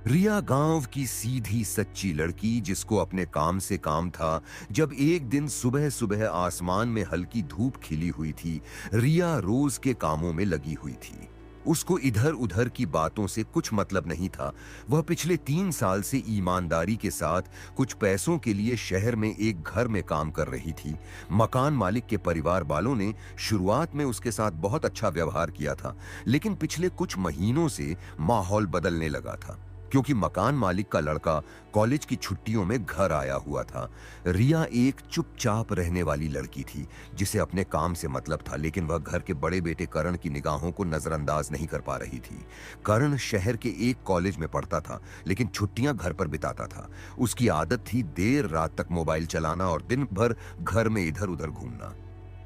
रिया गांव की सीधी सच्ची लड़की जिसको अपने काम से काम था। जब एक दिन सुबह सुबह आसमान में हल्की धूप खिली हुई थी, रिया रोज के कामों में लगी हुई थी। उसको इधर उधर की बातों से कुछ मतलब नहीं था। वह पिछले 3 साल से ईमानदारी के साथ कुछ पैसों के लिए शहर में एक घर में काम कर रही थी। मकान मालिक के परिवार वालों ने शुरुआत में उसके साथ बहुत अच्छा व्यवहार किया था, लेकिन पिछले कुछ महीनों से माहौल बदलने लगा था, क्योंकि मकान मालिक का लड़का कॉलेज की छुट्टियों में घर आया हुआ था। रिया एक चुपचाप रहने वाली लड़की थी जिसे अपने काम से मतलब था, लेकिन वह घर के बड़े बेटे करण की निगाहों को नजरअंदाज नहीं कर पा रही थी। करण शहर के एक कॉलेज में पढ़ता था, लेकिन छुट्टियां घर पर बिताता था। उसकी आदत थी देर रात तक मोबाइल चलाना और दिन भर घर में इधर उधर घूमना।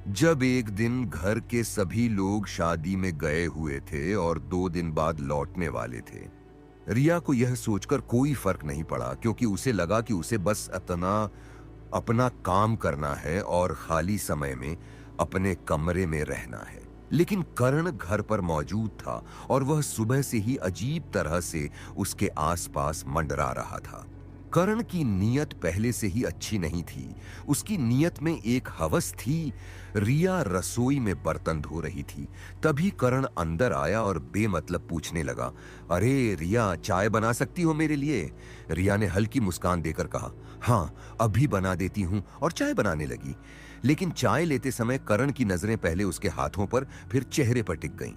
जब एक दिन घर के सभी लोग शादी में गए हुए थे और 2 दिन बाद लौटने वाले थे, रिया को यह सोचकर कोई फर्क नहीं पड़ा, क्योंकि उसे लगा कि उसे बस अपना अपना काम करना है और खाली समय में अपने कमरे में रहना है। लेकिन करण घर पर मौजूद था और वह सुबह से ही अजीब तरह से उसके आसपास मंडरा रहा था। करण की नीयत पहले से ही अच्छी नहीं थी। उसकी नीयत में एक हवस थी। रिया रसोई में बर्तन धो रही थी, तभी करण अंदर आया और बेमतलब पूछने लगा, अरे रिया, चाय बना सकती हो मेरे लिए? रिया ने हल्की मुस्कान देकर कहा, हाँ अभी बना देती हूँ, और चाय बनाने लगी। लेकिन चाय लेते समय करण की नजरें पहले उसके हाथों पर, फिर चेहरे पर टिक गईं।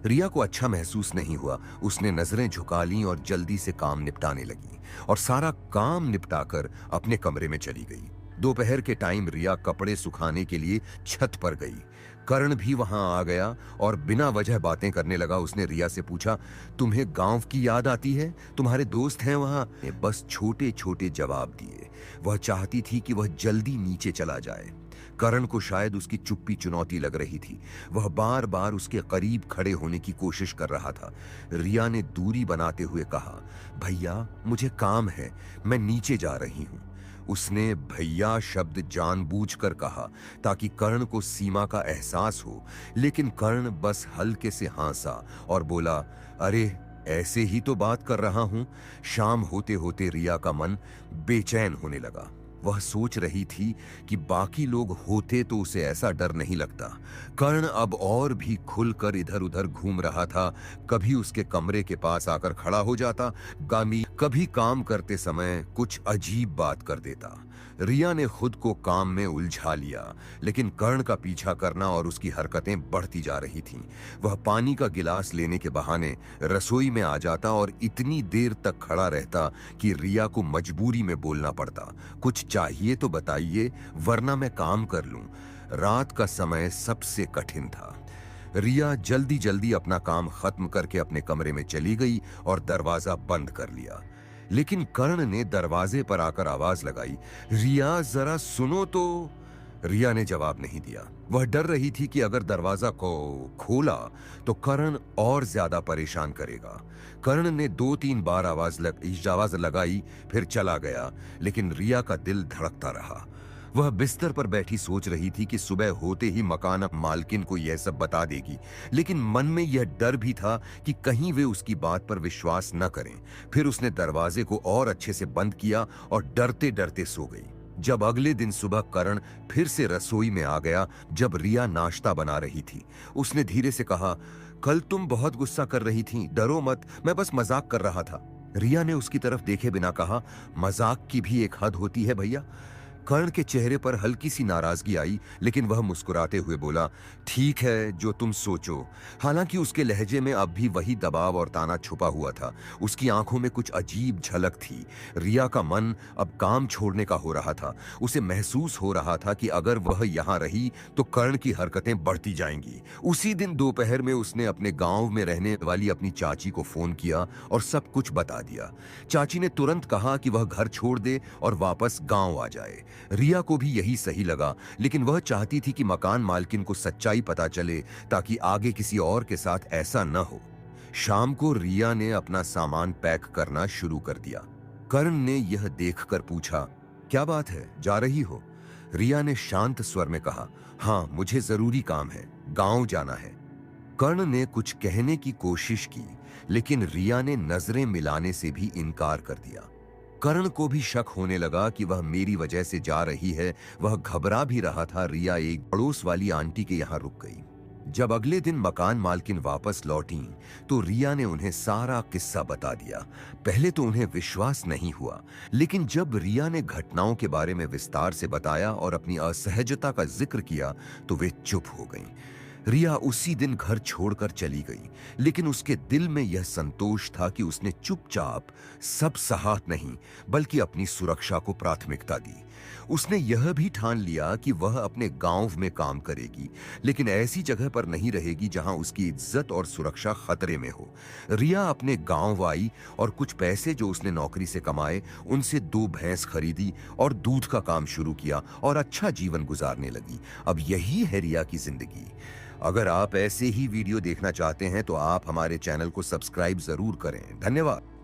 रिया को अच्छा महसूस नहीं हुआ। उसने नजरें झुका लीं और जल्दी से काम निपटाने लगी, और सारा काम निपटाकर अपने कमरे में चली गई। दोपहर के टाइम रिया कपड़े सुखाने के लिए छत पर गई। करण भी वहां आ गया और बिना वजह बातें करने लगा। उसने रिया से पूछा, तुम्हें गांव की याद आती है? तुम्हारे दोस्त हैं वहां? ने बस छोटे छोटे जवाब दिए। वह चाहती थी कि वह जल्दी नीचे चला जाए। करण को शायद उसकी चुप्पी चुनौती लग रही थी। वह बार बार उसके करीब खड़े होने की कोशिश कर रहा था। रिया ने दूरी बनाते हुए कहा, भैया मुझे काम है, मैं नीचे जा रही हूं। उसने भैया शब्द जानबूझकर कहा ताकि कर्ण को सीमा का एहसास हो, लेकिन कर्ण बस हल्के से हंसा और बोला, अरे ऐसे ही तो बात कर रहा हूं। शाम होते होते रिया का मन बेचैन होने लगा। वह सोच रही थी कि बाकी लोग होते तो उसे ऐसा डर नहीं लगता। कर्ण अब और भी खुलकर इधर उधर घूम रहा था। कभी उसके कमरे के पास आकर खड़ा हो जाता, कभी काम करते समय कुछ अजीब बात कर देता। रिया ने खुद को काम में उलझा लिया, लेकिन कर्ण का पीछा करना और उसकी हरकतें बढ़ती जा रही थीं। वह पानी का गिलास लेने के बहाने रसोई में आ जाता और इतनी देर तक खड़ा रहता कि रिया को मजबूरी में बोलना पड़ता, कुछ चाहिए तो बताइए, वरना मैं काम कर लूं। रात का समय सबसे कठिन था। रिया जल्दी जल्दी अपना काम खत्म करके अपने कमरे में चली गई और दरवाजा बंद कर लिया। लेकिन कर्ण ने दरवाजे पर आकर आवाज लगाई, रिया जरा सुनो तो। रिया ने जवाब नहीं दिया। वह डर रही थी कि अगर दरवाजा को खोला तो कर्ण और ज्यादा परेशान करेगा। कर्ण ने 2-3 बार आवाज लगाई, फिर चला गया, लेकिन रिया का दिल धड़कता रहा। वह बिस्तर पर बैठी सोच रही थी कि सुबह होते ही मकान मालकिन को यह सब बता देगी, लेकिन मन में यह डर भी था कि कहीं वे उसकी बात पर विश्वास न करें। फिर उसने दरवाजे को और अच्छे से बंद किया और डरते डरते सो गई। जब अगले दिन सुबह करण फिर से रसोई में आ गया, जब रिया नाश्ता बना रही थी, उसने धीरे से कहा, कल तुम बहुत गुस्सा कर रही थी, डरो मत, मैं बस मजाक कर रहा था। रिया ने उसकी तरफ देखे बिना कहा, मजाक की भी एक हद होती है भैया। कर्ण के चेहरे पर हल्की सी नाराजगी आई, लेकिन वह मुस्कुराते हुए बोला, ठीक है जो तुम सोचो। हालांकि उसके लहजे में अब भी वही दबाव और ताना छुपा हुआ था। उसकी आंखों में कुछ अजीब झलक थी। रिया का मन अब काम छोड़ने का हो रहा था। उसे महसूस हो रहा था कि अगर वह यहाँ रही तो कर्ण की हरकतें बढ़ती जाएंगी। उसी दिन दोपहर में उसने अपने गांव में रहने वाली अपनी चाची को फोन किया और सब कुछ बता दिया। चाची ने तुरंत कहा कि वह घर छोड़ दे और वापस गांव आ जाए। रिया को भी यही सही लगा, लेकिन वह चाहती थी कि मकान मालकिन को सच्चाई पता चले ताकि आगे किसी और के साथ ऐसा न हो। शाम को रिया ने अपना सामान पैक करना शुरू कर दिया। कर्ण ने यह देखकर पूछा, क्या बात है, जा रही हो? रिया ने शांत स्वर में कहा, हाँ मुझे जरूरी काम है, गांव जाना है। कर्ण ने कुछ कहने की कोशिश की, लेकिन रिया ने नजरें मिलाने से भी इनकार कर दिया। करण को भी शक होने लगा कि वह मेरी वजह से जा रही है। वह घबरा भी रहा था। रिया एक पड़ोस वाली आंटी के यहाँ रुक गई। जब अगले दिन मकान मालकिन वापस लौटी तो रिया ने उन्हें सारा किस्सा बता दिया। पहले तो उन्हें विश्वास नहीं हुआ, लेकिन जब रिया ने घटनाओं के बारे में विस्तार से बताया और अपनी असहजता का जिक्र किया तो वे चुप हो गईं। रिया उसी दिन घर छोड़कर चली गई, लेकिन उसके दिल में यह संतोष था कि उसने चुपचाप सब सहा नहीं, बल्कि अपनी सुरक्षा को प्राथमिकता दी। उसने यह भी ठान लिया कि वह अपने गांव में काम करेगी, लेकिन ऐसी जगह पर नहीं रहेगी जहां उसकी इज्जत और सुरक्षा खतरे में हो। रिया अपने गांव आई और कुछ पैसे जो उसने नौकरी से कमाए उनसे 2 भैंस खरीदी और दूध का काम शुरू किया और अच्छा जीवन गुजारने लगी। अब यही है रिया की जिंदगी। अगर आप ऐसे ही वीडियो देखना चाहते हैं तो आप हमारे चैनल को सब्सक्राइब जरूर करें। धन्यवाद।